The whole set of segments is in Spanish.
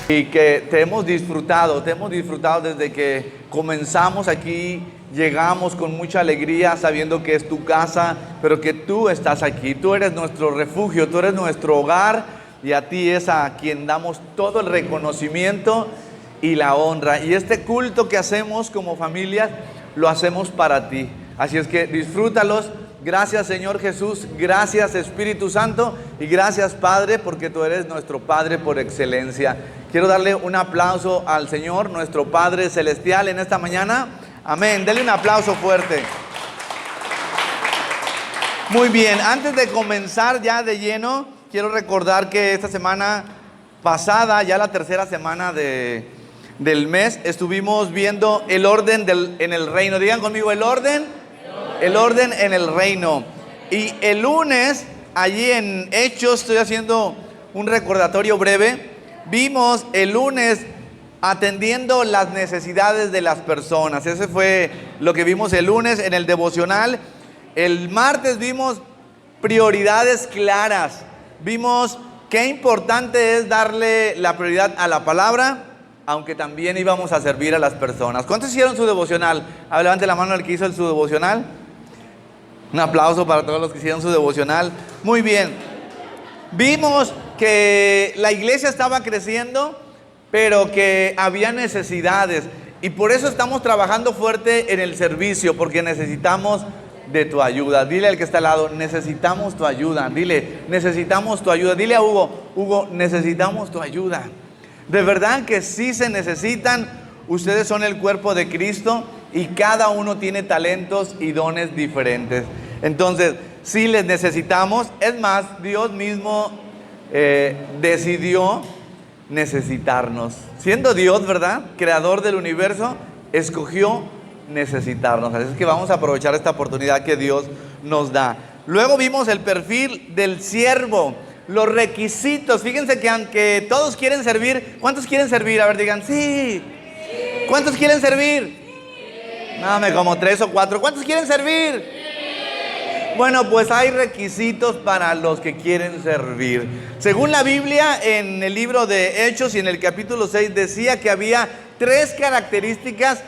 Y que te hemos disfrutado desde que comenzamos aquí, llegamos con mucha alegría sabiendo que es tu casa, pero que tú estás aquí, tú eres nuestro refugio, tú eres nuestro hogar y a ti es a quien damos todo el reconocimiento y la honra. Y este culto que hacemos como familia, lo hacemos para ti. Así es que disfrútalos. Gracias Señor Jesús, gracias Espíritu Santo y gracias Padre porque tú eres nuestro Padre por excelencia. Quiero darle un aplauso al Señor, nuestro Padre Celestial en esta mañana. Amén, denle un aplauso fuerte. Muy bien, antes de comenzar ya de lleno, quiero recordar que esta semana pasada, ya la tercera semana del mes, estuvimos viendo el orden en el reino. Digan conmigo, el orden en el reino. Y el lunes, allí en Hechos, estoy haciendo un recordatorio breve, vimos el lunes atendiendo las necesidades de las personas. Ese fue lo que vimos el lunes en el devocional. El martes vimos prioridades claras. Vimos qué importante es darle la prioridad a la palabra, aunque también íbamos a servir a las personas. ¿Cuántos hicieron su devocional? A ver, levante la mano el que hizo su devocional. Un aplauso para todos los que hicieron su devocional. Muy bien. Vimos que la iglesia estaba creciendo, pero que había necesidades. Y por eso estamos trabajando fuerte en el servicio, porque necesitamos de tu ayuda. Dile al que está al lado, necesitamos tu ayuda. Dile, necesitamos tu ayuda. Dile a Hugo, necesitamos tu ayuda. De verdad que sí se necesitan. Ustedes son el cuerpo de Cristo y cada uno tiene talentos y dones diferentes. Entonces, sí les necesitamos. Es más, Dios mismo decidió necesitarnos. Siendo Dios, ¿verdad? Creador del universo, escogió necesitarnos. Así es que vamos a aprovechar esta oportunidad que Dios nos da. Luego vimos el perfil del siervo. Los requisitos, fíjense que aunque todos quieren servir, ¿cuántos quieren servir? A ver, digan, sí. ¿Cuántos quieren servir? No, como 3 o 4. ¿Cuántos quieren servir? Bueno, pues hay requisitos para los que quieren servir. Según la Biblia, en el libro de Hechos y en el capítulo 6 decía que había 3 características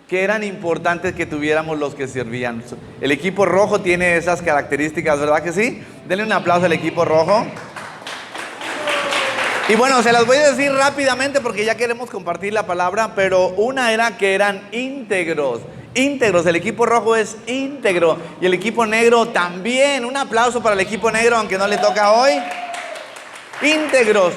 que eran importantes que tuviéramos los que servían. El equipo rojo tiene esas características, ¿verdad que sí? Denle un aplauso al equipo rojo. Y bueno, se las voy a decir rápidamente porque ya queremos compartir la palabra, pero una era que eran íntegros. Íntegros, el equipo rojo es íntegro y el equipo negro también. Un aplauso para el equipo negro, aunque no le toca hoy. Íntegros,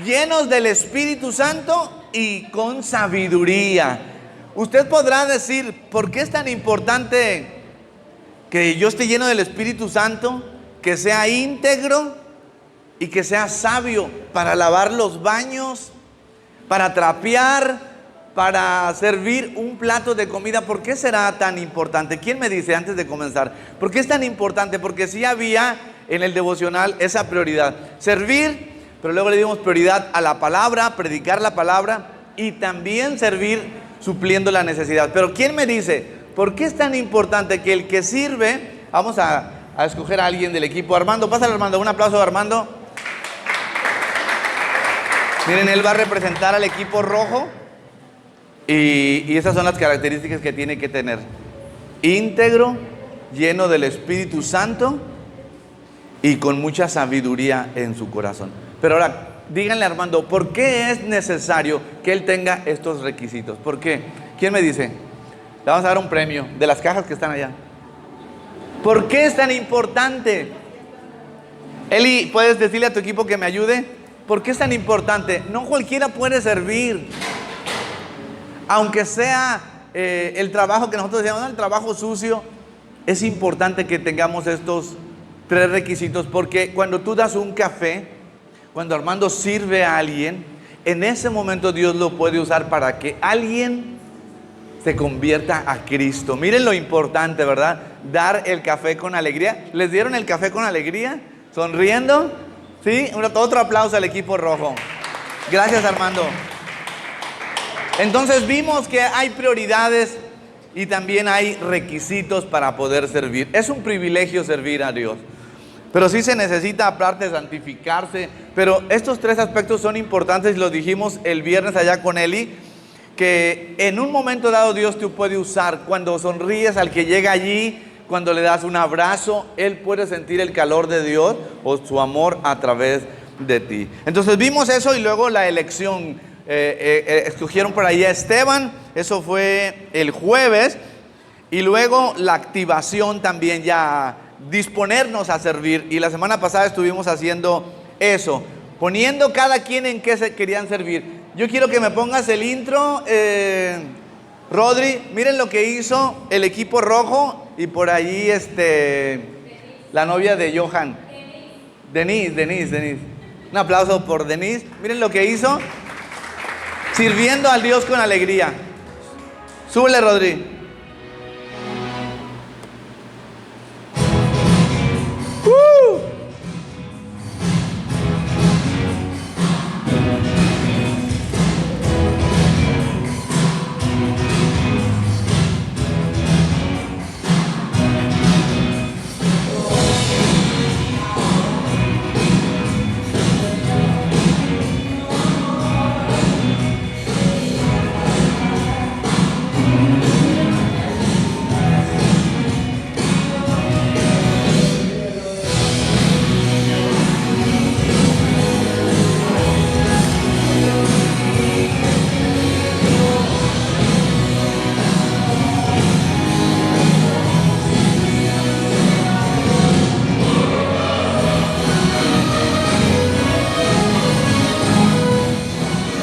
llenos del Espíritu Santo y con sabiduría. Usted podrá decir, ¿por qué es tan importante que yo esté lleno del Espíritu Santo, que sea íntegro y que sea sabio para lavar los baños, para trapear, para servir un plato de comida? ¿Por qué será tan importante? ¿Quién me dice antes de comenzar? ¿Por qué es tan importante? Porque sí había en el devocional esa prioridad. Servir, pero luego le dimos prioridad a la palabra, predicar la palabra y también servir supliendo la necesidad. Pero ¿quién me dice? ¿Por qué es tan importante que el que sirve? Vamos a escoger a alguien del equipo. Armando, pásale Armando, un aplauso a Armando. Miren, él va a representar al equipo rojo. Y esas son las características que tiene que tener: íntegro, lleno del Espíritu Santo y con mucha sabiduría en su corazón. Pero ahora, díganle a Armando, ¿por qué es necesario que él tenga estos requisitos? ¿Por qué? ¿Quién me dice? Le vamos a dar un premio de las cajas que están allá. ¿Por qué es tan importante? Eli, ¿puedes decirle a tu equipo que me ayude? ¿Por qué es tan importante? No cualquiera puede servir. Aunque sea el trabajo que nosotros decíamos, el trabajo sucio, es importante que tengamos estos 3 requisitos, porque cuando tú das un café, cuando Armando sirve a alguien, en ese momento Dios lo puede usar para que alguien se convierta a Cristo. Miren lo importante, ¿verdad? Dar el café con alegría. ¿Les dieron el café con alegría? ¿Sonriendo? ¿Sí? Otro aplauso al equipo rojo. Gracias, Armando. Entonces vimos que hay prioridades y también hay requisitos para poder servir. Es un privilegio servir a Dios. Pero sí se necesita aparte santificarse. Pero estos tres aspectos son importantes y lo dijimos el viernes allá con Eli, que en un momento dado Dios te puede usar. Cuando sonríes al que llega allí, cuando le das un abrazo, Él puede sentir el calor de Dios o su amor a través de ti. Entonces vimos eso y luego la elección. Escogieron por ahí a Esteban, eso fue el jueves. Y luego la activación también, ya disponernos a servir. Y la semana pasada estuvimos haciendo eso, poniendo cada quien en qué se querían servir. Yo quiero que me pongas el intro, Rodri. Miren lo que hizo el equipo rojo y por ahí la novia de Johan, Denise. Un aplauso por Denise. Miren lo que hizo, sirviendo al Dios con alegría. Súbele, Rodri.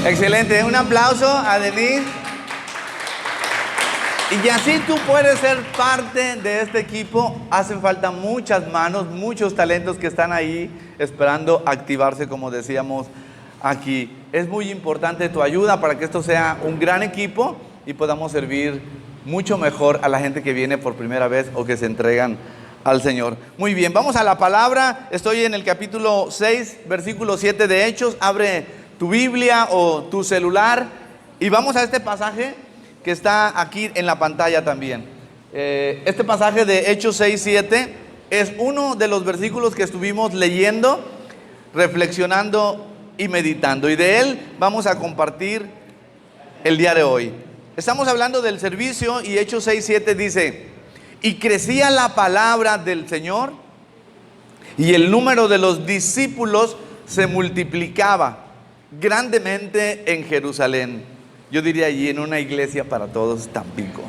Excelente, un aplauso a Denise. Y así tú puedes ser parte de este equipo. Hacen falta muchas manos, muchos talentos que están ahí esperando activarse, como decíamos aquí. Es muy importante tu ayuda para que esto sea un gran equipo y podamos servir mucho mejor a la gente que viene por primera vez o que se entregan al Señor. Muy bien, vamos a la palabra. Estoy en el capítulo 6, versículo 7 de Hechos. Abre tu Biblia o tu celular y vamos a este pasaje que está aquí en la pantalla también. Este pasaje de Hechos 6:7 es uno de los versículos que estuvimos leyendo, reflexionando y meditando, y de él vamos a compartir el día de hoy. Estamos hablando del servicio y Hechos 6:7 dice: y crecía la palabra del Señor y el número de los discípulos se multiplicaba grandemente en Jerusalén. Yo diría allí en una iglesia para todos, Tampico.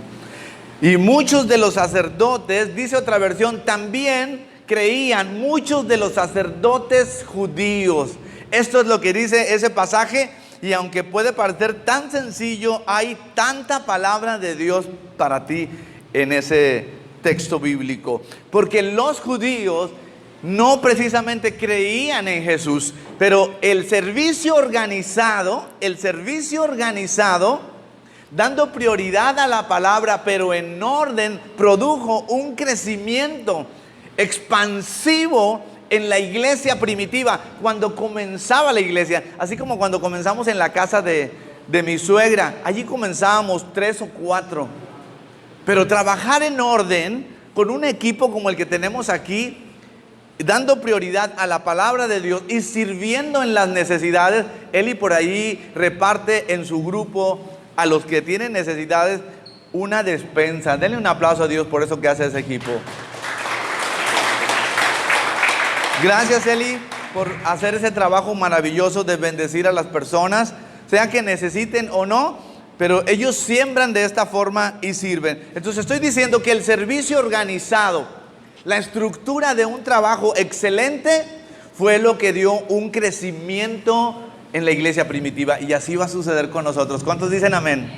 Y muchos de los sacerdotes, dice otra versión, también creían, muchos de los sacerdotes judíos. Esto es lo que dice ese pasaje, y aunque puede parecer tan sencillo, hay tanta palabra de Dios para ti en ese texto bíblico. Porque los judíos no precisamente creían en Jesús, pero el servicio organizado, dando prioridad a la palabra, pero en orden, produjo un crecimiento expansivo en la iglesia primitiva, cuando comenzaba la iglesia, así como cuando comenzamos en la casa de mi suegra. Allí comenzábamos 3 o 4, pero trabajar en orden con un equipo como el que tenemos aquí, dando prioridad a la palabra de Dios y sirviendo en las necesidades. Eli por ahí reparte en su grupo a los que tienen necesidades una despensa. Denle un aplauso a Dios por eso que hace ese equipo. Gracias, Eli, por hacer ese trabajo maravilloso de bendecir a las personas, sea que necesiten o no, pero ellos siembran de esta forma y sirven. Entonces estoy diciendo que el servicio organizado, la estructura de un trabajo excelente, fue lo que dio un crecimiento en la iglesia primitiva, y así va a suceder con nosotros. ¿Cuántos dicen amén?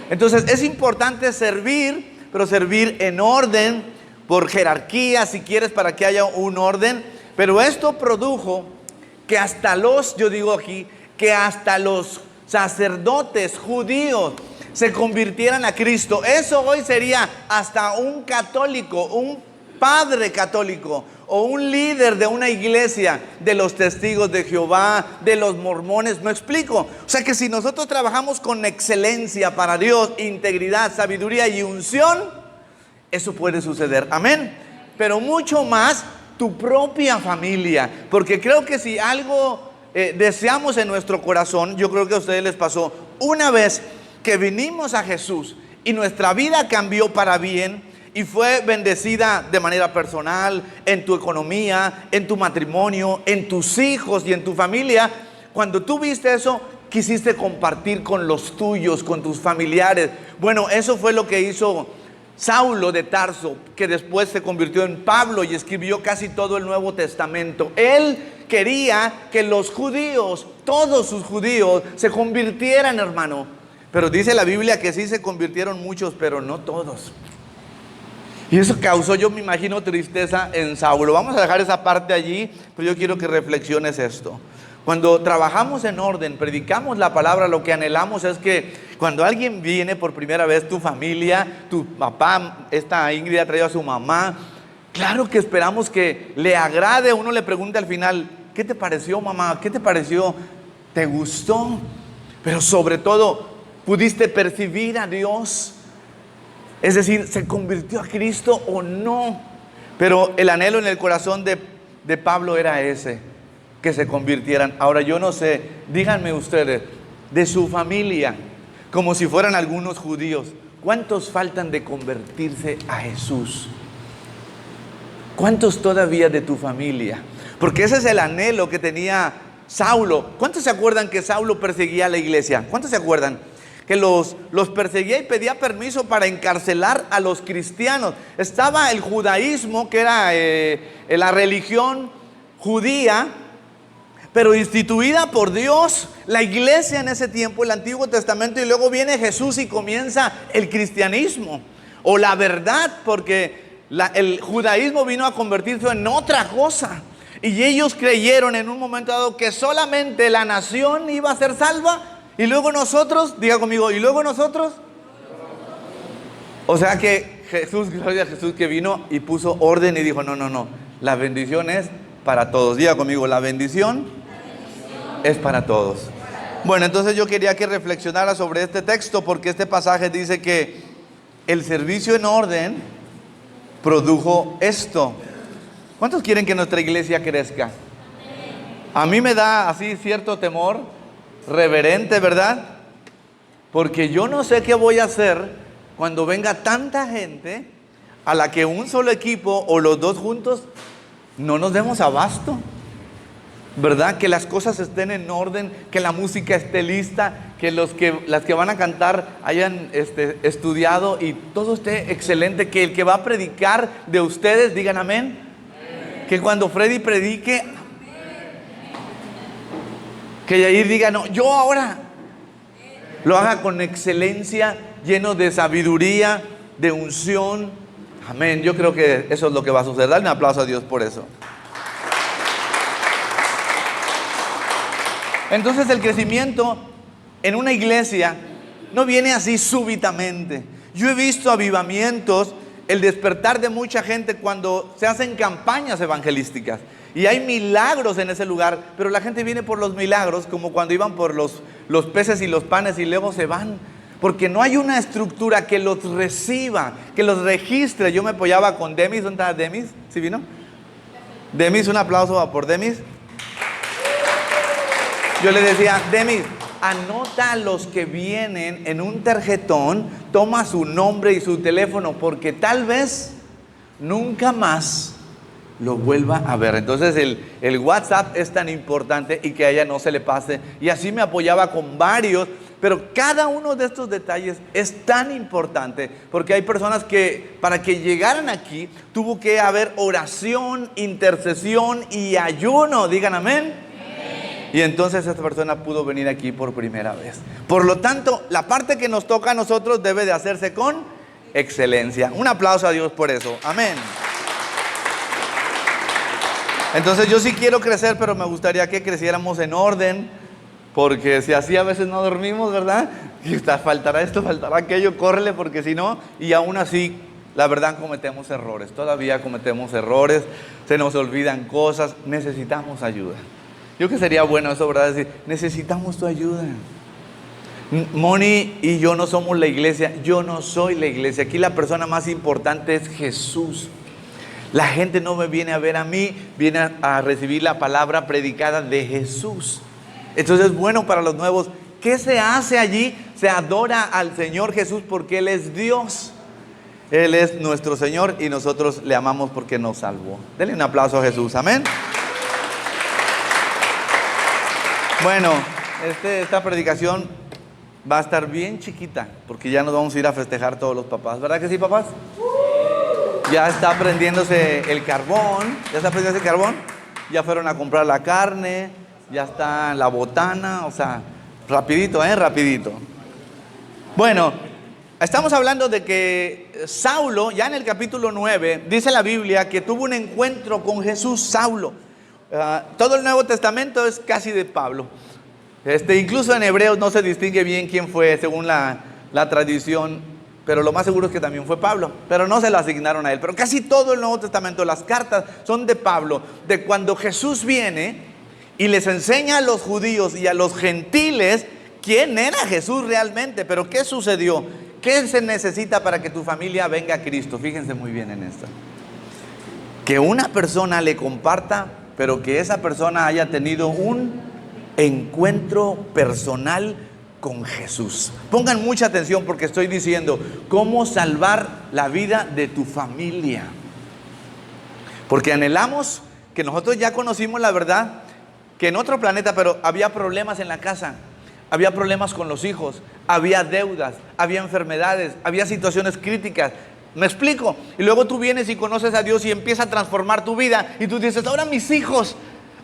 Entonces es importante servir, pero servir en orden, por jerarquía si quieres, para que haya un orden. Pero esto produjo que hasta los sacerdotes judíos se convirtieran a Cristo. Eso hoy sería hasta un católico, un padre católico o un líder de una iglesia, de los testigos de Jehová, de los mormones. ¿Me explico? O sea que si nosotros trabajamos con excelencia para Dios, integridad, sabiduría y unción, eso puede suceder. Amén. Pero mucho más tu propia familia. Porque creo que si algo deseamos en nuestro corazón, yo creo que a ustedes les pasó, una vez que vinimos a Jesús y nuestra vida cambió para bien y fue bendecida de manera personal, en tu economía, en tu matrimonio, en tus hijos y en tu familia, cuando tú viste eso, quisiste compartir con los tuyos, con tus familiares. Bueno, eso fue lo que hizo Saulo de Tarso, que después se convirtió en Pablo y escribió casi todo el Nuevo Testamento. Él quería que los judíos, todos sus judíos, se convirtieran, hermano. Pero dice la Biblia que sí se convirtieron muchos, pero no todos. Y eso causó, yo me imagino, tristeza en Saulo. Vamos a dejar esa parte allí, pero yo quiero que reflexiones esto. Cuando trabajamos en orden, predicamos la palabra, lo que anhelamos es que cuando alguien viene por primera vez, tu familia, tu papá, esta Ingrid ha traído a su mamá, claro que esperamos que le agrade. Uno le pregunta al final, ¿qué te pareció, mamá? ¿Qué te pareció? ¿Te gustó? Pero sobre todo, ¿pudiste percibir a Dios? Es decir, ¿se convirtió a Cristo o no? Pero el anhelo en el corazón de Pablo era ese, que se convirtieran. Ahora yo no sé, díganme ustedes, de su familia, como si fueran algunos judíos, ¿cuántos faltan de convertirse a Jesús? ¿Cuántos todavía de tu familia? Porque ese es el anhelo que tenía Saulo. ¿Cuántos se acuerdan que Saulo perseguía a la iglesia? ¿Cuántos se acuerdan? Que los perseguía y pedía permiso para encarcelar a los cristianos. Estaba el judaísmo, que era la religión judía, pero instituida por Dios, la iglesia en ese tiempo, el Antiguo Testamento, y luego viene Jesús y comienza el cristianismo, o la verdad, porque el judaísmo vino a convertirse en otra cosa, y ellos creyeron en un momento dado que solamente la nación iba a ser salva, y luego nosotros, diga conmigo, y luego nosotros. O sea que Jesús, gloria a Jesús, que vino y puso orden y dijo, no, la bendición es para todos. Diga conmigo, la bendición es para todos. Bueno, entonces yo quería que reflexionara sobre este texto, porque este pasaje dice que el servicio en orden produjo esto. ¿Cuántos quieren que nuestra iglesia crezca? A mí me da así cierto temor reverente, ¿verdad? Porque yo no sé qué voy a hacer cuando venga tanta gente a la que un solo equipo o los dos juntos no nos demos abasto, ¿verdad? Que las cosas estén en orden, que la música esté lista, que las que van a cantar hayan estudiado y todo esté excelente, que el que va a predicar de ustedes digan amén. Que cuando Freddy predique, que Yair diga, no, yo ahora lo haga con excelencia, lleno de sabiduría, de unción. Amén. Yo creo que eso es lo que va a suceder. Dale un aplauso a Dios por eso. Entonces el crecimiento en una iglesia no viene así súbitamente. Yo he visto avivamientos, el despertar de mucha gente cuando se hacen campañas evangelísticas. Y hay milagros en ese lugar, pero la gente viene por los milagros, como cuando iban por los peces y los panes y luego se van. Porque no hay una estructura que los reciba, que los registre. Yo me apoyaba con Demis. ¿Dónde está Demis? ¿Sí vino? Demis, un aplauso por Demis. Yo le decía, Demis, anota a los que vienen en un tarjetón, toma su nombre y su teléfono, porque tal vez nunca más lo vuelva a ver. Entonces el WhatsApp es tan importante y que a ella no se le pase. Y así me apoyaba con varios, pero cada uno de estos detalles es tan importante, porque hay personas que para que llegaran aquí tuvo que haber oración, intercesión y ayuno. Digan amén. Y entonces esta persona pudo venir aquí por primera vez. Por lo tanto, la parte que nos toca a nosotros debe de hacerse con excelencia. Un aplauso a Dios por eso. Amén. Entonces yo sí quiero crecer, pero me gustaría que creciéramos en orden, porque si así a veces no dormimos, ¿verdad? Y faltará esto, faltará aquello, córrele, porque si no, y aún así, la verdad, cometemos errores. Todavía cometemos errores, se nos olvidan cosas, necesitamos ayuda. Yo creo que sería bueno eso, ¿verdad? Decir, necesitamos tu ayuda. Moni y yo no somos la iglesia, yo no soy la iglesia. Aquí la persona más importante es Jesús. La gente no me viene a ver a mí, viene a recibir la palabra predicada de Jesús. Entonces es bueno para los nuevos. ¿Qué se hace allí? Se adora al Señor Jesús porque Él es Dios. Él es nuestro Señor y nosotros le amamos porque nos salvó. Denle un aplauso a Jesús, amén. Bueno, esta predicación va a estar bien chiquita porque ya nos vamos a ir a festejar todos los papás. ¿Verdad que sí, papás? Ya está prendiéndose el carbón. ¿Ya está prendiéndose el carbón? Ya fueron a comprar la carne. Ya está la botana. O sea, rapidito, rapidito. Bueno, estamos hablando de que Saulo, ya en el capítulo 9, dice la Biblia que tuvo un encuentro con Jesús, Saulo. Todo el Nuevo Testamento es casi de Pablo. Incluso en Hebreos no se distingue bien quién fue según la tradición. Pero lo más seguro es que también fue Pablo, pero no se lo asignaron a él. Pero casi todo el Nuevo Testamento, las cartas son de Pablo, de cuando Jesús viene y les enseña a los judíos y a los gentiles quién era Jesús realmente. Pero ¿qué sucedió? ¿Qué se necesita para que tu familia venga a Cristo? Fíjense muy bien en esto. Que una persona le comparta, pero que esa persona haya tenido un encuentro personal con Jesús. Pongan mucha atención porque estoy diciendo cómo salvar la vida de tu familia. Porque anhelamos que nosotros ya conocimos la verdad, que en otro planeta, pero había problemas en la casa, había problemas con los hijos, había deudas, había enfermedades, había situaciones críticas. ¿Me explico? Y luego tú vienes y conoces a Dios y empieza a transformar tu vida y tú dices, ahora mis hijos,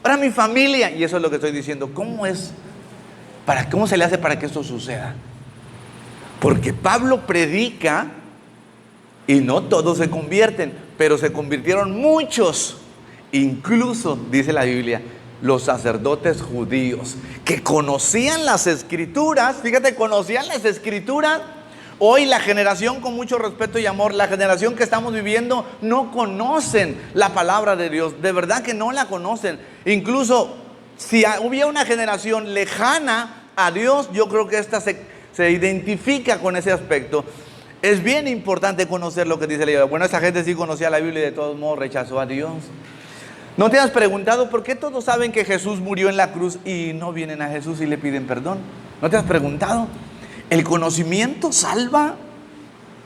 ahora mi familia. Y eso es lo que estoy diciendo. ¿Cómo se le hace para que esto suceda? Porque Pablo predica y no todos se convierten, pero se convirtieron muchos. Incluso, dice la Biblia, los sacerdotes judíos que conocían las escrituras. Fíjate, conocían las escrituras. Hoy la generación, con mucho respeto y amor, la generación que estamos viviendo, no conocen la palabra de Dios. De verdad que no la conocen. Incluso si hubiera una generación lejana a Dios, yo creo que esta se identifica con ese aspecto. Es bien importante conocer lo que dice la Biblia. Bueno, esa gente sí conocía la Biblia y de todos modos rechazó a Dios. ¿No te has preguntado por qué todos saben que Jesús murió en la cruz y no vienen a Jesús y le piden perdón? ¿No te has preguntado? ¿El conocimiento salva?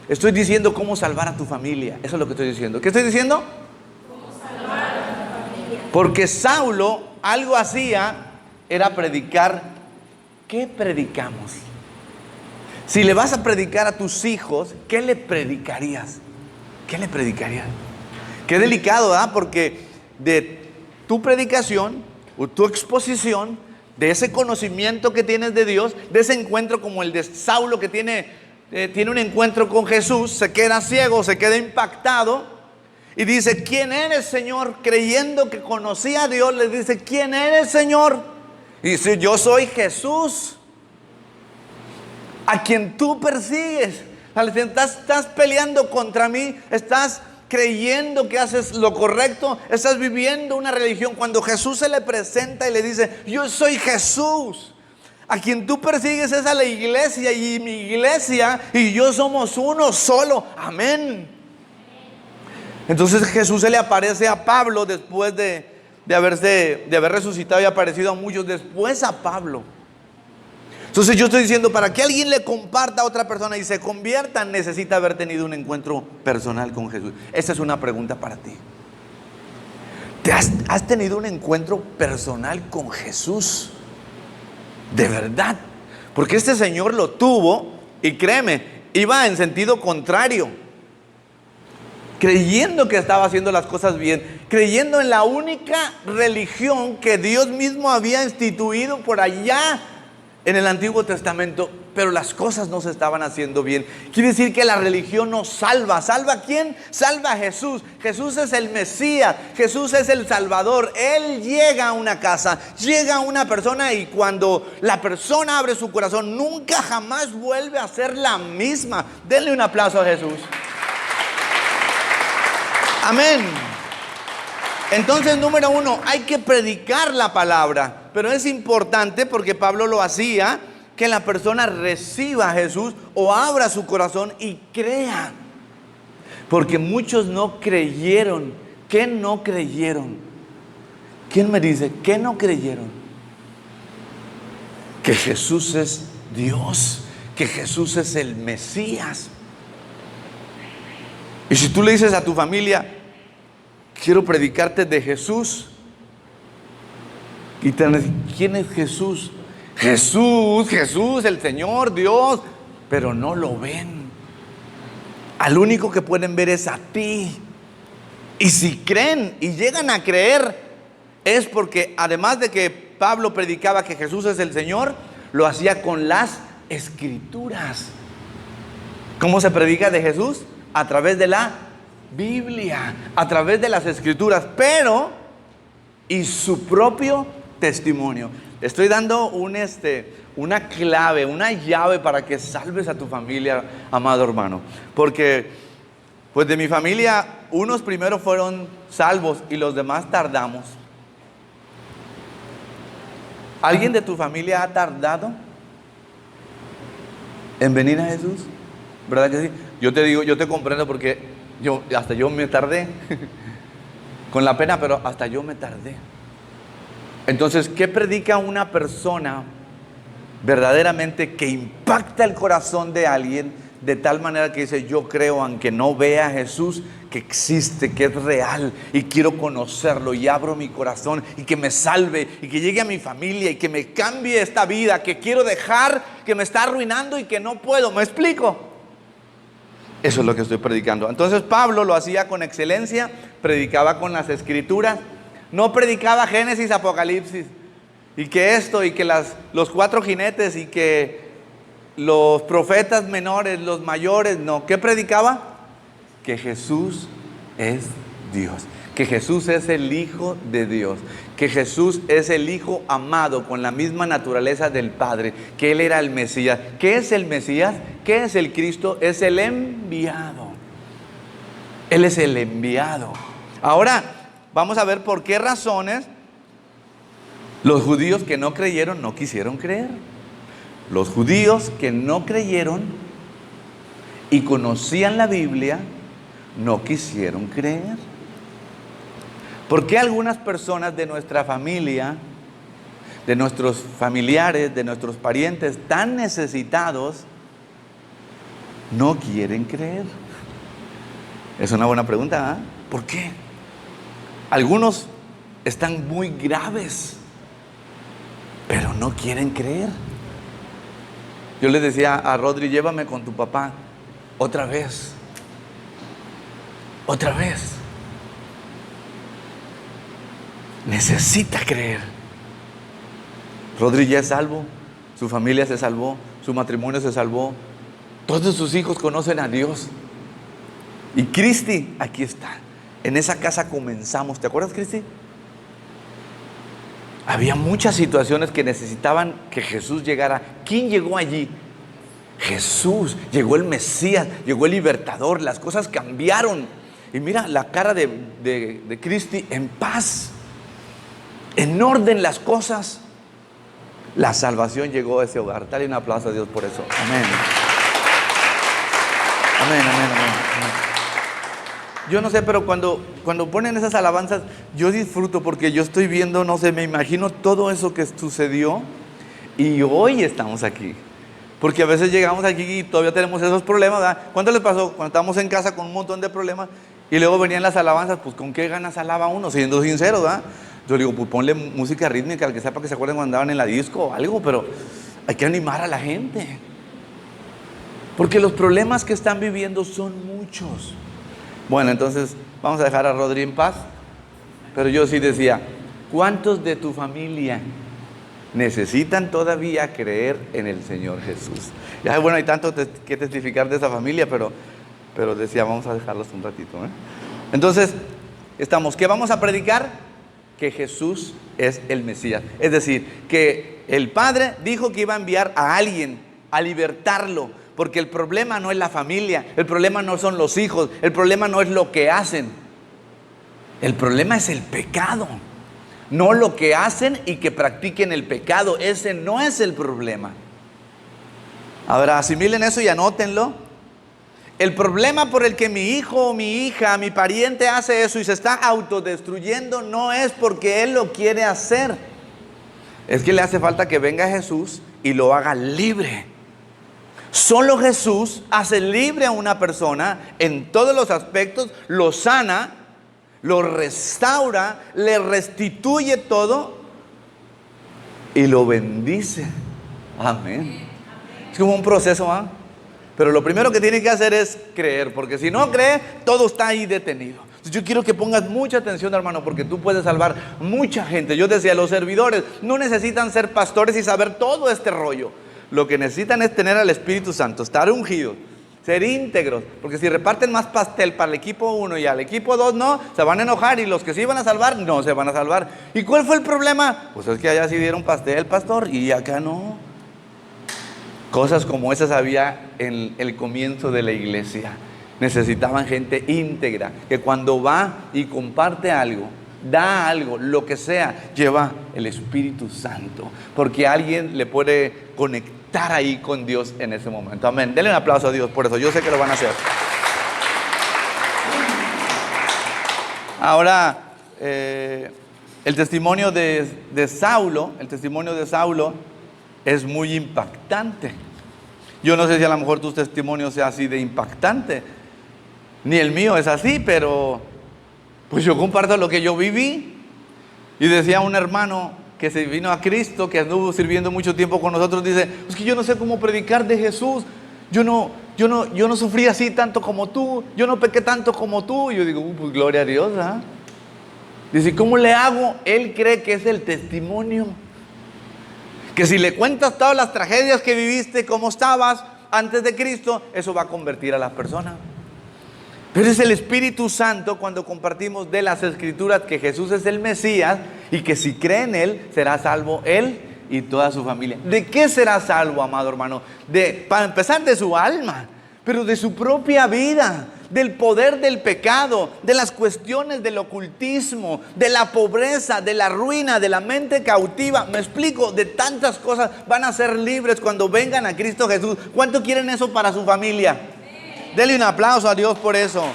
Estoy diciendo cómo salvar a tu familia. Eso es lo que estoy diciendo. ¿Qué estoy diciendo? Cómo salvar a tu familia. Porque Saulo algo hacía, era predicar. ¿Qué predicamos? Si le vas a predicar a tus hijos, ¿qué le predicarías? ¿Qué le predicarías? Qué delicado, ¿verdad? Porque de tu predicación o tu exposición, de ese conocimiento que tienes de Dios, de ese encuentro como el de Saulo que tiene un encuentro con Jesús, se queda ciego, se queda impactado y dice, ¿quién eres, Señor? Creyendo que conocía a Dios, le dice, ¿quién eres, Señor? Y dice, yo soy Jesús, a quien tú persigues. Estás peleando contra mí, estás creyendo que haces lo correcto, estás viviendo una religión. Cuando Jesús se le presenta y le dice, yo soy Jesús, a quien tú persigues es a la iglesia, y mi iglesia y yo somos uno solo, amén. Entonces Jesús se le aparece a Pablo después de haber resucitado y aparecido a muchos después a Pablo. Entonces yo estoy diciendo, para que alguien le comparta a otra persona y se convierta, necesita haber tenido un encuentro personal con Jesús. Esta es una pregunta para ti. ¿Has tenido un encuentro personal con Jesús? De verdad. Porque este señor lo tuvo, y créeme, iba en sentido contrario, creyendo que estaba haciendo las cosas bien, creyendo en la única religión que Dios mismo había instituido por allá en el Antiguo Testamento, pero las cosas no se estaban haciendo bien. Quiere decir que la religión no salva. ¿Salva a quién? Salva a Jesús. Jesús es el Mesías, Jesús es el Salvador. Él llega a una casa, llega a una persona, y cuando la persona abre su corazón, nunca jamás vuelve a ser la misma. Denle un aplauso a Jesús. Amén. Entonces, número uno, hay que predicar la palabra. Pero es importante, porque Pablo lo hacía, que la persona reciba a Jesús o abra su corazón y crea. Porque muchos no creyeron ¿qué no creyeron? ¿Quién me dice qué no creyeron? Que Jesús es Dios, que Jesús es el Mesías. Y si tú le dices a tu familia, quiero predicarte de Jesús, y te van a decir, ¿quién es Jesús? Jesús, el Señor, Dios, pero no lo ven. Al único que pueden ver es a ti. Y si creen y llegan a creer, es porque además de que Pablo predicaba que Jesús es el Señor, lo hacía con las Escrituras. ¿Cómo se predica de Jesús? A través de la Biblia, a través de las Escrituras, pero y su propio testimonio. Te estoy dando una clave, una llave para que salves a tu familia, amado hermano. Porque pues de mi familia, unos primero fueron salvos y los demás tardamos. ¿Alguien de tu familia ha tardado en venir a Jesús? ¿Verdad que sí? Yo te digo, yo te comprendo porque hasta yo me tardé. Con la pena, pero hasta yo me tardé. Entonces, ¿qué predica una persona verdaderamente que impacta el corazón de alguien de tal manera que dice, yo creo, aunque no vea a Jesús, que existe, que es real y quiero conocerlo y abro mi corazón y que me salve y que llegue a mi familia y que me cambie esta vida que quiero dejar, que me está arruinando y que no puedo? ¿Me explico? Eso es lo que estoy predicando. Entonces Pablo lo hacía con excelencia, predicaba con las Escrituras, no predicaba Génesis, Apocalipsis y que esto y que los 4 jinetes y que los profetas menores, los mayores, no. ¿Qué predicaba? Que Jesús es Dios, que Jesús es el Hijo de Dios, que Jesús es el Hijo amado con la misma naturaleza del Padre, que Él era el Mesías. ¿Qué es el Mesías? ¿Qué es el Cristo? Es el enviado. Él es el enviado. Ahora vamos a ver por qué razones los judíos que no creyeron no quisieron creer. Los judíos que no creyeron y conocían la Biblia no quisieron creer. ¿Por qué algunas personas de nuestra familia, de nuestros familiares, de nuestros parientes tan necesitados no quieren creer? Es una buena pregunta, ¿eh? ¿Por qué? Algunos están muy graves, pero no quieren creer. Yo les decía a Rodri, llévame con tu papá otra vez. Otra vez. Necesita creer. Rodri ya es salvo, su familia se salvó, su matrimonio se salvó, todos sus hijos conocen a Dios. Y Cristi, aquí está. En esa casa comenzamos. ¿Te acuerdas, Cristi? Había muchas situaciones que necesitaban que Jesús llegara. ¿Quién llegó allí? Jesús. Llegó el Mesías, llegó el libertador. Las cosas cambiaron. Y mira la cara de Cristi en paz, en orden las cosas. La salvación llegó a ese hogar. Dale un aplauso a Dios por eso. Amén. Amén, amén, amén, amén. Yo no sé, pero cuando ponen esas alabanzas, yo disfruto porque yo estoy viendo, no sé, me imagino todo eso que sucedió y hoy estamos aquí. Porque a veces llegamos aquí y todavía tenemos esos problemas, ¿verdad? ¿Cuánto les pasó cuando estábamos en casa con un montón de problemas y luego venían las alabanzas? Pues ¿con qué ganas alaba uno? Siendo sinceros, ¿verdad? Yo le digo, pues ponle música rítmica al que sepa, que se acuerden cuando andaban en la disco o algo, pero hay que animar a la gente. Porque los problemas que están viviendo son muchos. Bueno, entonces vamos a dejar a Rodri en paz. Pero yo sí decía, ¿cuántos de tu familia necesitan todavía creer en el Señor Jesús? Ya, bueno, hay tanto que testificar de esa familia, pero decía, vamos a dejarlos un ratito, ¿eh? Entonces, ¿qué vamos a predicar? Que Jesús es el Mesías. Es decir, que el Padre dijo que iba a enviar a alguien a libertarlo. Porque el problema no es la familia, el problema no son los hijos, el problema no es lo que hacen. El problema es el pecado. No lo que hacen y que practiquen el pecado. Ese no es el problema. Ahora asimilen eso y anótenlo. El problema por el que mi hijo, mi hija, mi pariente hace eso y se está autodestruyendo no es porque él lo quiere hacer. Es que le hace falta que venga Jesús y lo haga libre. Solo Jesús hace libre a una persona en todos los aspectos, lo sana, lo restaura, le restituye todo y lo bendice. Amén. Es como un proceso, ¿ah? Pero lo primero que tiene que hacer es creer, porque si no cree, todo está ahí detenido. Entonces yo quiero que pongas mucha atención, hermano, porque tú puedes salvar mucha gente. Yo decía, los servidores no necesitan ser pastores y saber todo este rollo. Lo que necesitan es tener al Espíritu Santo, estar ungidos, ser íntegros, porque si reparten más pastel para el equipo 1 y al equipo 2 no, se van a enojar, y los que se iban a salvar, no se van a salvar. ¿Y cuál fue el problema? Pues es que allá sí dieron pastel, pastor, y acá no. Cosas como esas había en el comienzo de la iglesia. Necesitaban gente íntegra, que cuando va y comparte algo, da algo, lo que sea, lleva el Espíritu Santo, porque alguien le puede conectar ahí con Dios en ese momento. Amén. Denle un aplauso a Dios por eso. Yo sé que lo van a hacer. Ahora, el testimonio de Saulo, es muy impactante. Yo no sé si a lo mejor tu testimonio sea así de impactante, ni el mío es así, pero pues yo comparto lo que yo viví. Y decía un hermano que se vino a Cristo, que anduvo sirviendo mucho tiempo con nosotros, dice, es que yo no sé cómo predicar de Jesús. Yo no sufrí así tanto como tú, yo no pequé tanto como tú. Y yo digo, pues gloria a Dios, ¿ah? Dice, ¿cómo le hago? Él cree que es el testimonio, que si le cuentas todas las tragedias que viviste, cómo estabas antes de Cristo, eso va a convertir a las personas. Pero es el Espíritu Santo cuando compartimos de las Escrituras que Jesús es el Mesías y que si cree en Él, será salvo él y toda su familia. ¿De qué será salvo, amado hermano? Para empezar, de su alma, pero de su propia vida, del poder del pecado, de las cuestiones del ocultismo, de la pobreza, de la ruina, de la mente cautiva. Me explico, de tantas cosas. Van a ser libres cuando vengan a Cristo Jesús. ¿Cuánto quieren eso para su familia? Denle un aplauso a Dios por eso.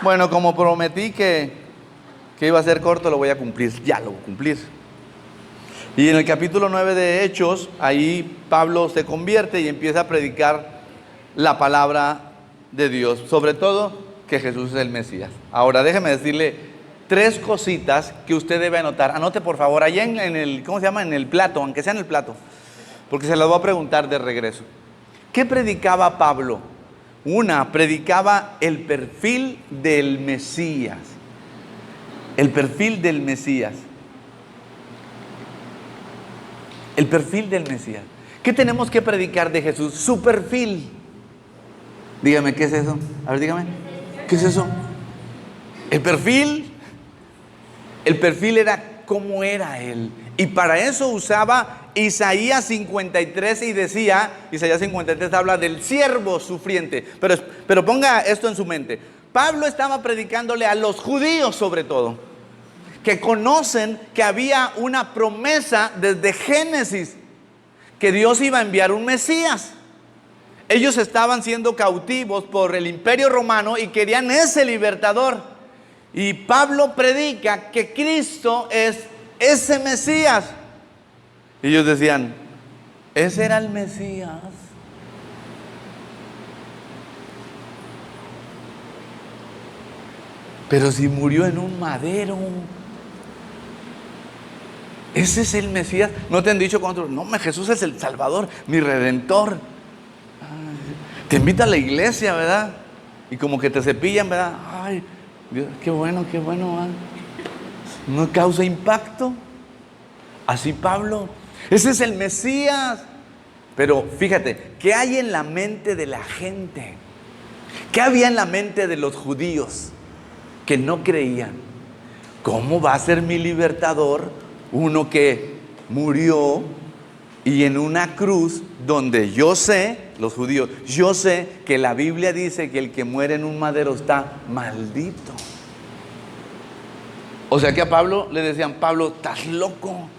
Bueno, como prometí que iba a ser corto, lo voy a cumplir. Ya lo voy a cumplir. Y en el capítulo 9 de Hechos, ahí Pablo se convierte y empieza a predicar la palabra de Dios. Sobre todo, que Jesús es el Mesías. Ahora, déjeme decirle 3 cositas que usted debe anotar. Anote, por favor, allá en el, ¿cómo se llama? En el plato, aunque sea en el plato. Porque se las voy a preguntar de regreso. ¿Qué predicaba Pablo? Predicaba el perfil del Mesías. El perfil del Mesías. El perfil del Mesías. ¿Qué tenemos que predicar de Jesús? Su perfil. Dígame, ¿qué es eso? A ver, dígame. ¿Qué es eso? El perfil. El perfil era cómo era Él. Y para eso usaba Isaías 53 y decía, Isaías 53 habla del siervo sufriente. Pero ponga esto en su mente. Pablo estaba predicándole a los judíos sobre todo, que conocen que había una promesa desde Génesis, que Dios iba a enviar un Mesías. Ellos estaban siendo cautivos por el Imperio Romano y querían ese libertador. Y Pablo predica que Cristo es ese Mesías. Y ellos decían, ese era el Mesías. Pero si murió en un madero, ese es el Mesías. ¿No te han dicho con otros? No, Jesús es el Salvador, mi Redentor. Te invita a la iglesia, ¿verdad? Y como que te cepillan, ¿verdad? Ay, Dios, qué bueno, ¿verdad? No causa impacto. Así Pablo, ese es el Mesías. Pero fíjate, ¿qué hay en la mente de la gente? ¿Qué había en la mente de los judíos que no creían? ¿Cómo va a ser mi libertador uno que murió y en una cruz donde yo sé, los judíos, yo sé que la Biblia dice que el que muere en un madero está maldito? O sea que a Pablo le decían, Pablo, estás loco.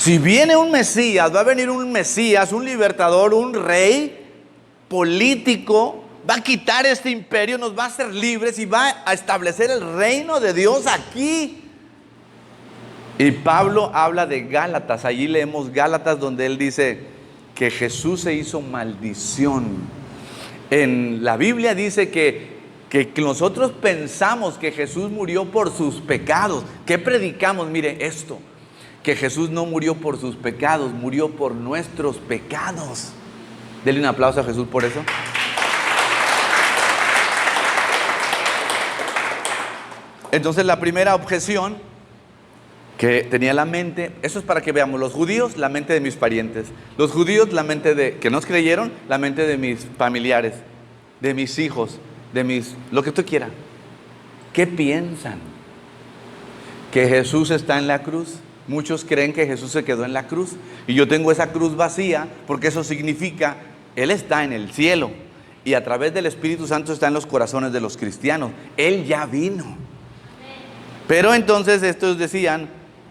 Si viene un Mesías, va a venir un Mesías, un libertador, un rey político, va a quitar este imperio, nos va a hacer libres y va a establecer el reino de Dios aquí. Y Pablo habla de Gálatas, allí leemos Gálatas donde él dice que Jesús se hizo maldición. En la Biblia dice que nosotros pensamos que Jesús murió por sus pecados. ¿Qué predicamos? Mire esto, que Jesús no murió por sus pecados, murió por nuestros pecados. Denle un aplauso a Jesús por eso. Entonces la primera objeción que tenía la mente, eso es para que veamos, los judíos, la mente de mis parientes, los judíos, la mente de, que nos creyeron, la mente de mis familiares, de mis hijos, de mis, lo que tú quieras. ¿Qué piensan? ¿Que Jesús está en la cruz? Muchos creen que Jesús se quedó en la cruz y yo tengo esa cruz vacía porque eso significa, Él está en el cielo y a través del Espíritu Santo está en los corazones de los cristianos. Él ya vino. Pero entonces estos decían,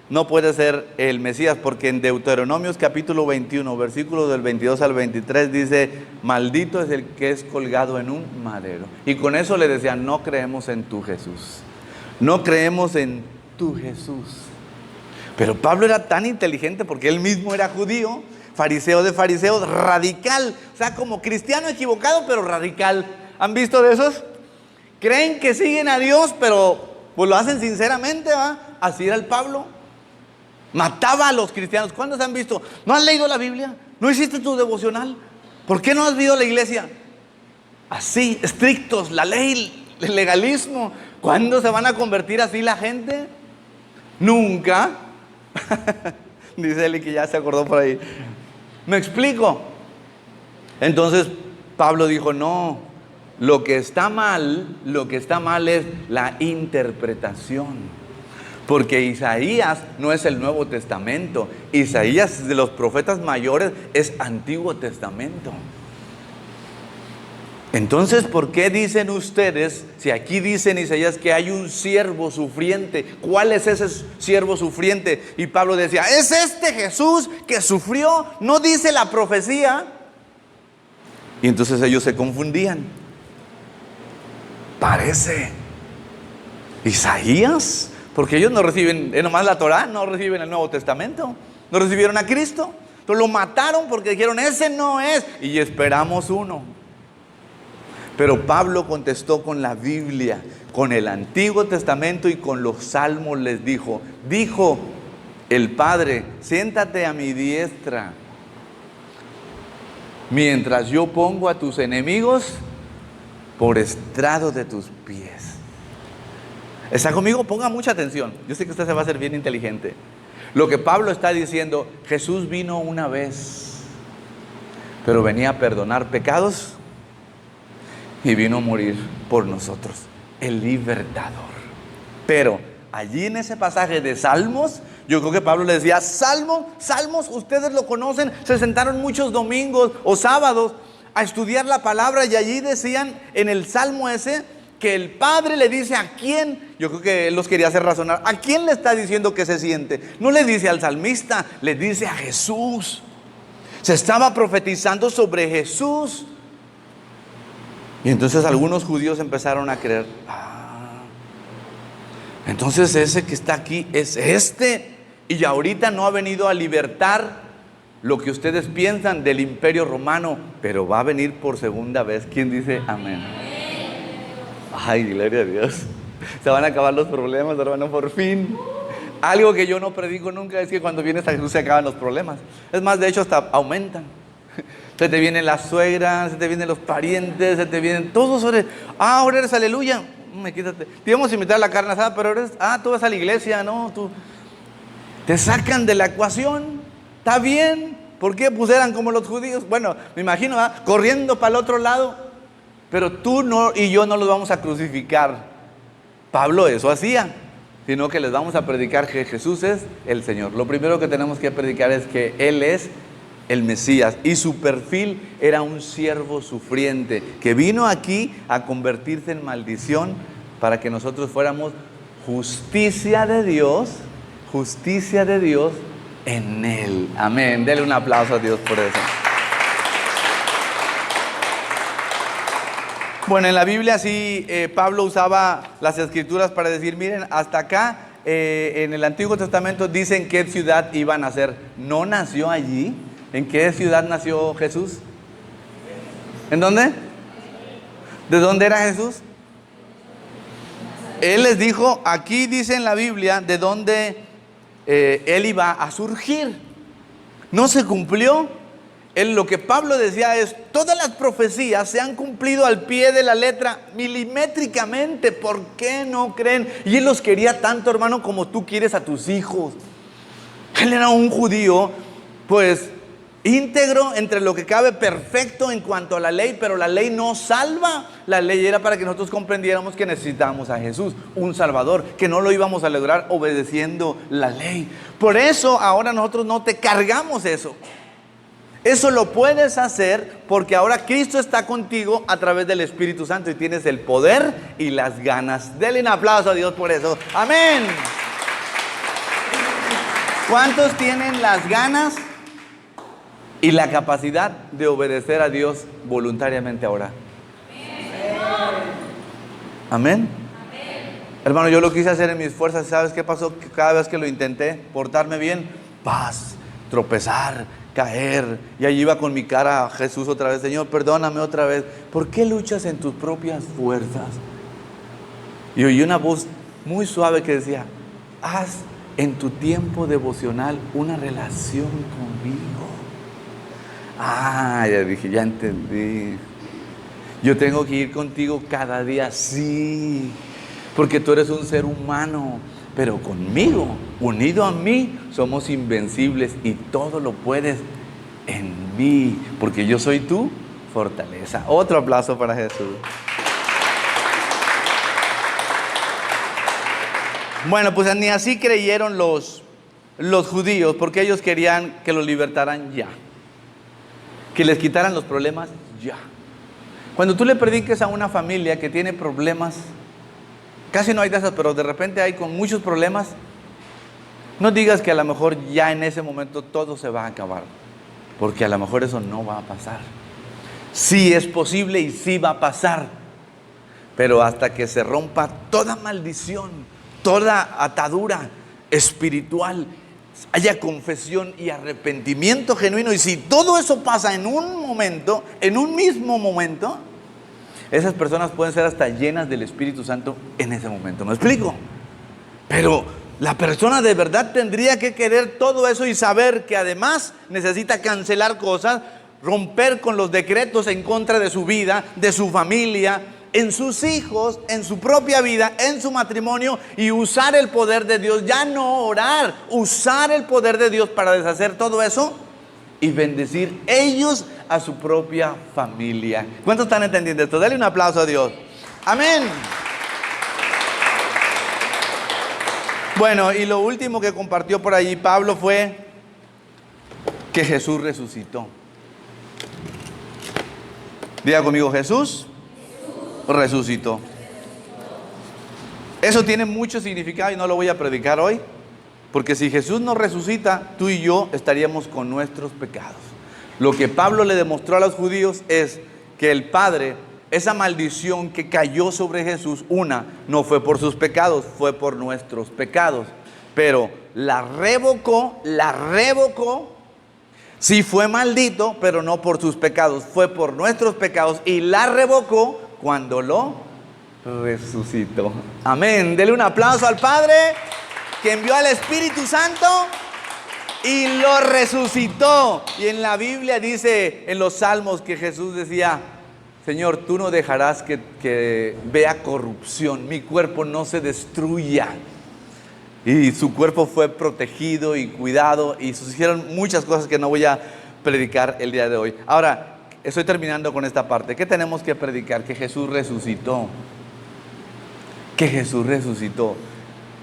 no puede ser el Mesías, porque en Deuteronomios capítulo 21, versículos del 22 al 23 dice, maldito es el que es colgado en un madero. Y con eso le decían, no creemos en tu Jesús. No creemos en tu Jesús. Pero Pablo era tan inteligente porque él mismo era judío, fariseo de fariseos, radical. O sea, como cristiano equivocado, pero radical. ¿Han visto de esos? Creen que siguen a Dios, pero pues lo hacen sinceramente, ¿va? Así era el Pablo. Mataba a los cristianos. ¿Cuántos han visto? ¿No has leído la Biblia? ¿No hiciste tu devocional? ¿Por qué no has ido a la iglesia? Así, estrictos, la ley, el legalismo. ¿Cuándo se van a convertir así la gente? Nunca. Dice Eli que ya se acordó por ahí. ¿Me explico? Entonces Pablo dijo, no, lo que está mal es la interpretación. Porque Isaías no es el Nuevo Testamento. Isaías de los profetas mayores es Antiguo Testamento. Entonces, ¿por qué dicen ustedes, si aquí dice en Isaías que hay un siervo sufriente? ¿Cuál es ese siervo sufriente? Y Pablo decía, es este Jesús que sufrió, ¿no dice la profecía? Y entonces ellos se confundían. Parece Isaías, porque ellos no reciben nomás la Torá, no reciben el Nuevo Testamento, no recibieron a Cristo. Entonces lo mataron porque dijeron, ese no es, y esperamos uno. Pero Pablo contestó con la Biblia, con el Antiguo Testamento y con los Salmos les dijo el Padre, siéntate a mi diestra, mientras yo pongo a tus enemigos por estrado de tus pies. ¿Está conmigo? Ponga mucha atención. Yo sé que usted se va a hacer bien inteligente. Lo que Pablo está diciendo, Jesús vino una vez, pero venía a perdonar pecados y vino a morir por nosotros, el libertador. Pero allí en ese pasaje de Salmos, yo creo que Pablo le decía, Salmos, ustedes lo conocen, se sentaron muchos domingos o sábados a estudiar la palabra y allí decían en el Salmo ese, que el Padre le dice a quién, yo creo que él los quería hacer razonar, ¿a quién le está diciendo que se siente? No le dice al salmista, le dice a Jesús. Se estaba profetizando sobre Jesús. Y entonces algunos judíos empezaron a creer, entonces ese que está aquí es este, y ahorita no ha venido a libertar lo que ustedes piensan del imperio romano, pero va a venir por segunda vez. ¿Quién dice amén? Ay, gloria a Dios. Se van a acabar los problemas, hermano, por fin. Algo que yo no predico nunca es que cuando vienes a Jesús se acaban los problemas. Es más, de hecho hasta aumentan. Se te vienen las suegras, se te vienen los parientes, se te vienen todos. Ahora eres aleluya. Quítate. Te íbamos a invitar a la carne asada, pero eres, tú vas a la iglesia, no, tú. Te sacan de la ecuación. Está bien. ¿Por qué? Pues eran como los judíos. Bueno, me imagino, corriendo para el otro lado. Pero tú no y yo no los vamos a crucificar. Pablo eso hacía, sino que les vamos a predicar que Jesús es el Señor. Lo primero que tenemos que predicar es que Él es el Mesías y su perfil era un siervo sufriente que vino aquí a convertirse en maldición para que nosotros fuéramos justicia de Dios en Él. Amén. Dele un aplauso a Dios por eso. Bueno, en la Biblia sí, Pablo usaba las escrituras para decir, miren, hasta acá en el Antiguo Testamento dicen qué ciudad iba a nacer. ¿No nació allí? ¿En qué ciudad nació Jesús? ¿En dónde? ¿De dónde era Jesús? Él les dijo, aquí dice en la Biblia de dónde Él iba a surgir. No se cumplió. Lo que Pablo decía es, todas las profecías se han cumplido al pie de la letra, milimétricamente. ¿Por qué no creen? Y Él los quería tanto, hermano, como tú quieres a tus hijos. Él era un judío, pues, íntegro, entre lo que cabe, perfecto en cuanto a la ley, pero la ley no salva. La ley era para que nosotros comprendiéramos que necesitábamos a Jesús, un Salvador, que no lo íbamos a lograr obedeciendo la ley. Por eso ahora nosotros no te cargamos eso. Eso lo puedes hacer porque ahora Cristo está contigo a través del Espíritu Santo y tienes el poder y las ganas. Denle un aplauso a Dios por eso. Amén. ¿Cuántos tienen las ganas y la capacidad de obedecer a Dios voluntariamente ahora? Amén. Hermano, yo lo quise hacer en mis fuerzas. ¿Sabes qué pasó? Cada vez que lo intenté, portarme bien, paz, tropezar, caer, y allí iba con mi cara a Jesús otra vez. Señor, perdóname otra vez. ¿Por qué luchas en tus propias fuerzas? Y oí una voz muy suave que decía, haz en tu tiempo devocional una relación conmigo. Ah, ya dije, ya entendí. Yo tengo que ir contigo cada día, sí, porque tú eres un ser humano, pero conmigo, unido a mí, somos invencibles y todo lo puedes en mí, porque yo soy tu fortaleza. Otro aplauso para Jesús. Bueno, pues ni así creyeron los judíos, porque ellos querían que los libertaran ya, que les quitaran los problemas ya. Cuando tú le prediques a una familia que tiene problemas, casi no hay de esas, pero de repente hay con muchos problemas, no digas que a lo mejor ya en ese momento todo se va a acabar, porque a lo mejor eso no va a pasar. Sí es posible y sí va a pasar, pero hasta que se rompa toda maldición, toda atadura espiritual, haya confesión y arrepentimiento genuino, y si todo eso pasa en un momento, en un mismo momento, esas personas pueden ser hasta llenas del Espíritu Santo en ese momento. ¿Me explico? Pero la persona de verdad tendría que querer todo eso y saber que además necesita cancelar cosas, romper con los decretos en contra de su vida, de su familia, en sus hijos, en su propia vida, en su matrimonio, y usar el poder de Dios. Ya no orar, usar el poder de Dios para deshacer todo eso y bendecir ellos a su propia familia. ¿Cuántos están entendiendo esto? Dale un aplauso a Dios. Amén. Bueno, y lo último que compartió por allí Pablo fue que Jesús resucitó. Diga conmigo, Jesús resucitó. Eso tiene mucho significado y no lo voy a predicar hoy, porque si Jesús no resucita, tú y yo estaríamos con nuestros pecados. Lo que Pablo le demostró a los judíos es que el Padre, esa maldición que cayó sobre Jesús, no fue por sus pecados, fue por nuestros pecados, pero la revocó. Sí fue maldito, pero no por sus pecados, fue por nuestros pecados, y la revocó cuando lo resucitó. Amén. Dele un aplauso al Padre que envió al Espíritu Santo y lo resucitó. Y en la Biblia dice, en los Salmos, que Jesús decía, Señor, tú no dejarás que vea corrupción, mi cuerpo no se destruya. Y su cuerpo fue protegido y cuidado, y sucedieron muchas cosas que no voy a predicar el día de hoy. Ahora, estoy terminando con esta parte. ¿Qué tenemos que predicar? Que Jesús resucitó. Que Jesús resucitó.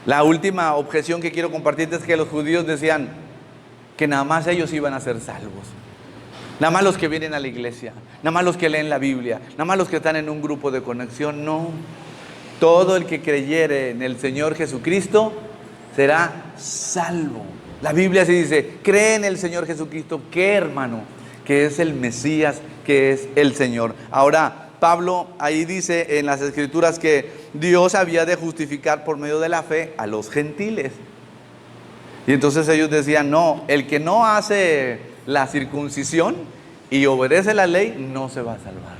La última objeción que quiero compartirte es que los judíos decían que nada más ellos iban a ser salvos. Nada más los que vienen a la iglesia, nada más los que leen la Biblia, nada más los que están en un grupo de conexión. No. Todo el que creyere en el Señor Jesucristo será salvo. La Biblia sí dice, cree en el Señor Jesucristo, que hermano, que es el Mesías, que es el Señor. Ahora, Pablo ahí dice en las Escrituras que Dios había de justificar por medio de la fe a los gentiles. Y entonces ellos decían, no, el que no hace la circuncisión y obedece la ley, no se va a salvar.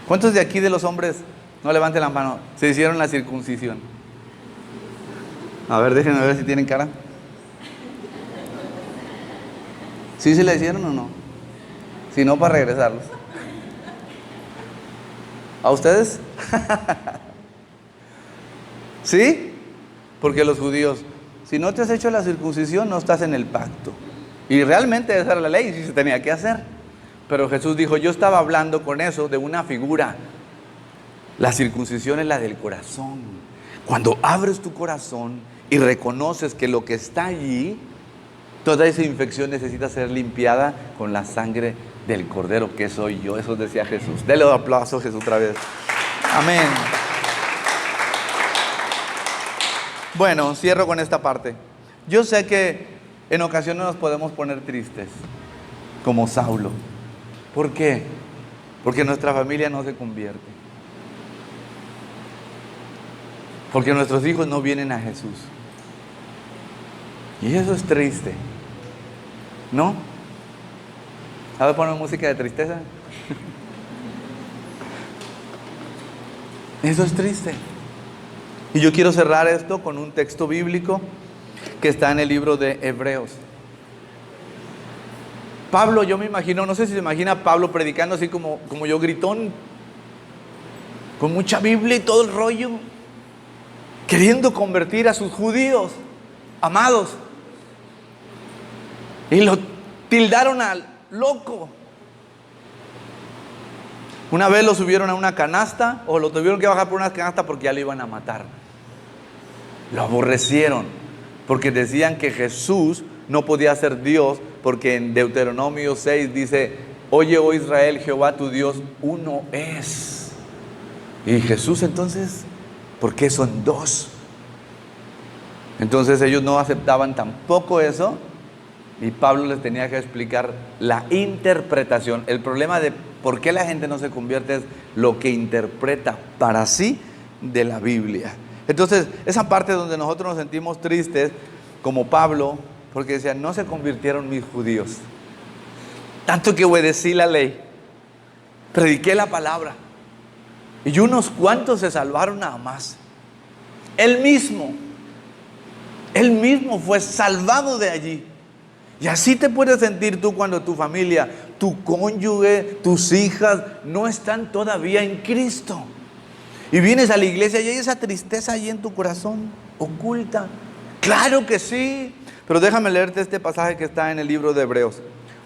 ¿Cuántos de aquí de los hombres, no levanten la mano, se hicieron la circuncisión? A ver, déjenme ver si tienen cara. ¿Sí se la hicieron o no? Si no, para regresarlos. ¿A ustedes? ¿Sí? Porque los judíos, si no te has hecho la circuncisión, no estás en el pacto. Y realmente esa era la ley, sí se tenía que hacer. Pero Jesús dijo, yo estaba hablando con eso de una figura. La circuncisión es la del corazón. Cuando abres tu corazón y reconoces que lo que está allí, toda esa infección necesita ser limpiada con la sangre del Cordero, que soy yo. Eso decía Jesús. Dele un aplauso a Jesús otra vez. Amén. Bueno, cierro con esta parte. Yo sé que en ocasiones nos podemos poner tristes, como Saulo. ¿Por qué? Porque nuestra familia no se convierte. Porque nuestros hijos no vienen a Jesús. Y eso es triste, ¿no? ¿Sabe poner música de tristeza? Eso es triste. Y yo quiero cerrar esto con un texto bíblico que está en el libro de Hebreos. Pablo, yo me imagino, no sé si se imagina a Pablo predicando así como yo, gritón, con mucha Biblia y todo el rollo, queriendo convertir a sus judíos amados. Y lo tildaron al loco. Una vez lo subieron a una canasta, o lo tuvieron que bajar por una canasta porque ya lo iban a matar. Lo aborrecieron porque decían que Jesús no podía ser Dios, porque en Deuteronomio 6 dice, oye, oh Israel, Jehová tu Dios uno es. Y Jesús, entonces, ¿por qué son dos? Entonces ellos no aceptaban tampoco eso, y Pablo les tenía que explicar la interpretación. El problema de por qué la gente no se convierte es lo que interpreta para sí de la Biblia. Entonces, esa parte donde nosotros nos sentimos tristes, como Pablo, porque decían, no se convirtieron mis judíos. Tanto que obedecí la ley, prediqué la palabra, y unos cuantos se salvaron nada más. Él mismo fue salvado de allí. Y así te puedes sentir tú cuando tu familia, tu cónyuge, tus hijas no están todavía en Cristo. Y vienes a la iglesia y hay esa tristeza allí en tu corazón, oculta. Claro que sí. Pero déjame leerte este pasaje que está en el libro de Hebreos.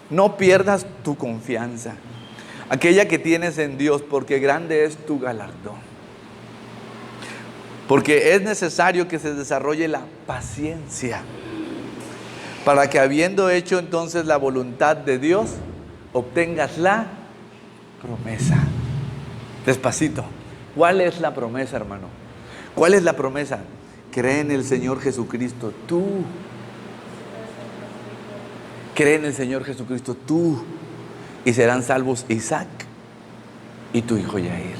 No pierdas tu confianza, aquella que tienes en Dios, porque grande es tu galardón. Porque es necesario que se desarrolle la paciencia, para que habiendo hecho entonces la voluntad de Dios, obtengas la promesa. Despacito. ¿Cuál es la promesa, hermano? ¿Cuál es la promesa? Cree en el Señor Jesucristo, tú. Cree en el Señor Jesucristo, tú. Y serán salvos Isaac y tu hijo Yair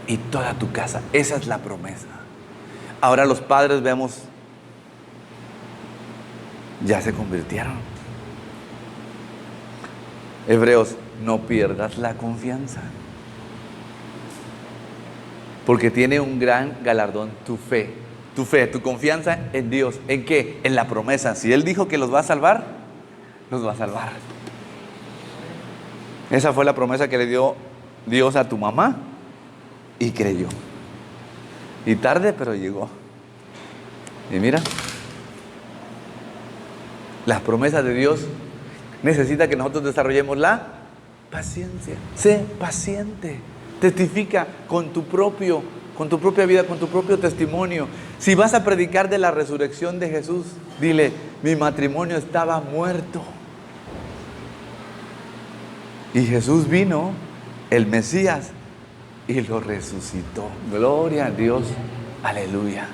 y toda tu casa. Esa es la promesa. Ahora los padres, vemos, ya se convirtieron. Hebreos, no pierdas la confianza, porque tiene un gran galardón tu fe, tu confianza en Dios. ¿En qué? En la promesa. Si Él dijo que los va a salvar, los va a salvar. Esa fue la promesa que le dio Dios a tu mamá, y creyó. Y tarde, pero llegó. Y mira, las promesas de Dios necesita que nosotros desarrollemos la paciencia. Sé paciente. Testifica con tu propia vida, con tu propio testimonio. Si vas a predicar de la resurrección de Jesús, dile, mi matrimonio estaba muerto y Jesús vino, el Mesías, y lo resucitó. Gloria a Dios, aleluya.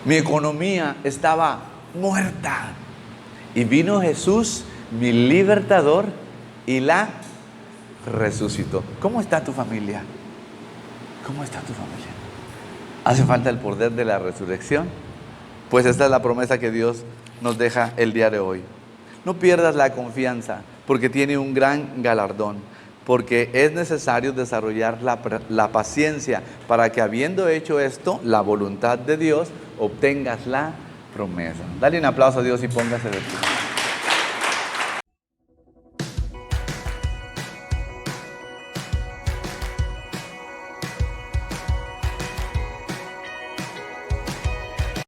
Mi economía estaba muerta. Y vino Jesús, mi libertador, y la resucitó. ¿Cómo está tu familia? ¿Cómo está tu familia? ¿Hace falta el poder de la resurrección? Pues esta es la promesa que Dios nos deja el día de hoy. No pierdas la confianza, porque tiene un gran galardón, porque es necesario desarrollar la paciencia para que, habiendo hecho esto, la voluntad de Dios, obtengas la promesa. Dale un aplauso a Dios y póngase de pie.